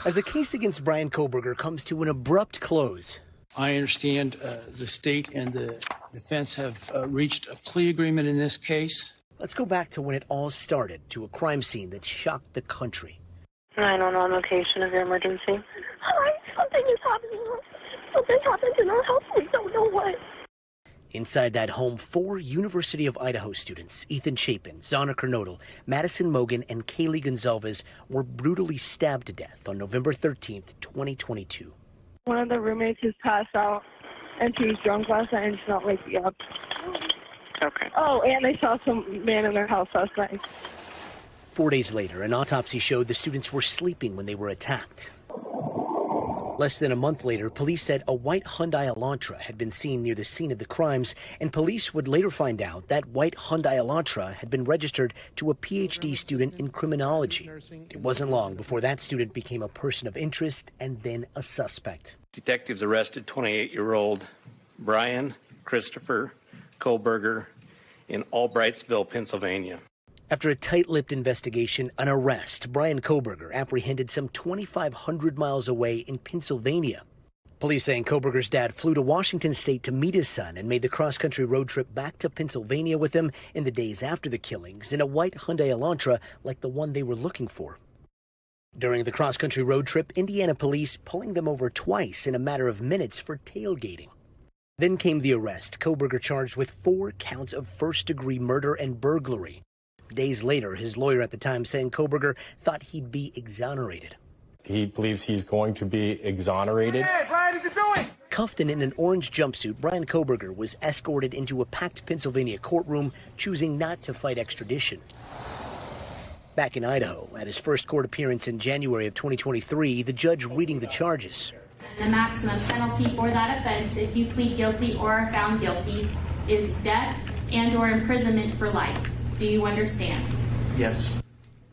As the case against Bryan Kohberger comes to an abrupt close. I understand the state and the defense have reached a plea agreement in this case. Let's go back to when it all started, to a crime scene that shocked the country. 911 location of your emergency. Hi, something is happening. Something happened in our house. We don't know what. Inside that home, 4 University of Idaho students, Ethan Chapin, Zana Kernodle, Madison Mogan, and Kaylee Gonzalez, were brutally stabbed to death on November 13th, 2022. One of the roommates is passed out, and she was drunk last night and she's not waking up. Okay. Oh, and they saw some man in their house last night. 4 days later, an autopsy showed the students were sleeping when they were attacked. Less than a month later, police said a white Hyundai Elantra had been seen near the scene of the crimes, and police would later find out that white Hyundai Elantra had been registered to a PhD student in criminology. It wasn't long before that student became a person of interest and then a suspect. Detectives arrested 28-year-old Bryan Christopher Kohberger in Albrightsville, Pennsylvania. After a tight-lipped investigation, an arrest, Bryan Kohberger apprehended some 2,500 miles away in Pennsylvania. Police saying Kohberger's dad flew to Washington state to meet his son and made the cross-country road trip back to Pennsylvania with him in the days after the killings in a white Hyundai Elantra like the one they were looking for. During the cross-country road trip, Indiana police pulling them over twice in a matter of minutes for tailgating. Then came the arrest, Kohberger charged with 4 counts of first-degree murder and burglary. Days later, his lawyer at the time saying Kohberger thought he'd be exonerated. He believes he's going to be exonerated. Hey, Bryan, what you doing? Cuffed and in an orange jumpsuit, Bryan Kohberger was escorted into a packed Pennsylvania courtroom, choosing not to fight extradition. Back in Idaho, at his first court appearance in January of 2023, the judge reading the charges. The maximum penalty for that offense, if you plead guilty or are found guilty, is death and/or imprisonment for life. Do you understand? Yes.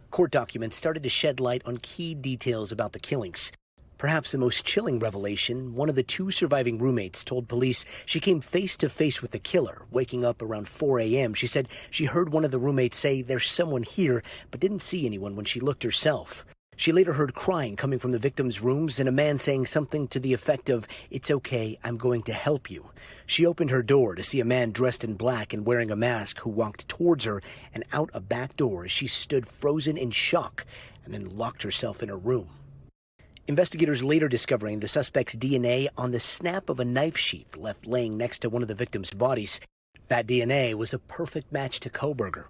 Court documents started to shed light on key details about the killings. Perhaps the most chilling revelation, one of the 2 surviving roommates told police she came face to face with the killer. Waking up around 4 a.m., she said she heard one of the roommates say there's someone here, but didn't see anyone when she looked herself. She later heard crying coming from the victims' rooms and a man saying something to the effect of, "It's okay, I'm going to help you." She opened her door to see a man dressed in black and wearing a mask who walked towards her and out a back door as she stood frozen in shock and then locked herself in her room. Investigators later discovering the suspect's DNA on the snap of a knife sheath left laying next to one of the victims' bodies. That DNA was a perfect match to Kohberger.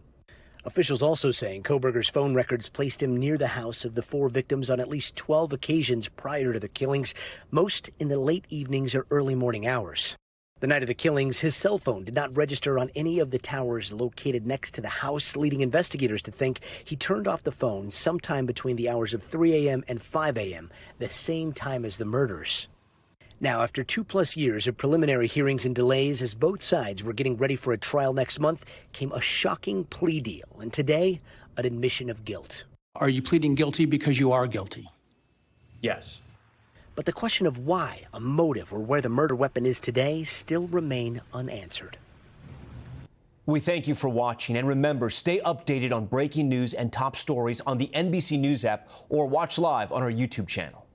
Officials also saying Kohberger's phone records placed him near the house of the 4 victims on at least 12 occasions prior to the killings, most in the late evenings or early morning hours. The night of the killings, his cell phone did not register on any of the towers located next to the house, leading investigators to think he turned off the phone sometime between the hours of 3 a.m. and 5 a.m., the same time as the murders. Now, after 2+ years of preliminary hearings and delays as both sides were getting ready for a trial next month, came a shocking plea deal, and today, an admission of guilt. Are you pleading guilty because you are guilty? Yes. But the question of why, a motive, or where the murder weapon is today still remain unanswered. We thank you for watching, and remember, stay updated on breaking news and top stories on the NBC News app or watch live on our YouTube channel.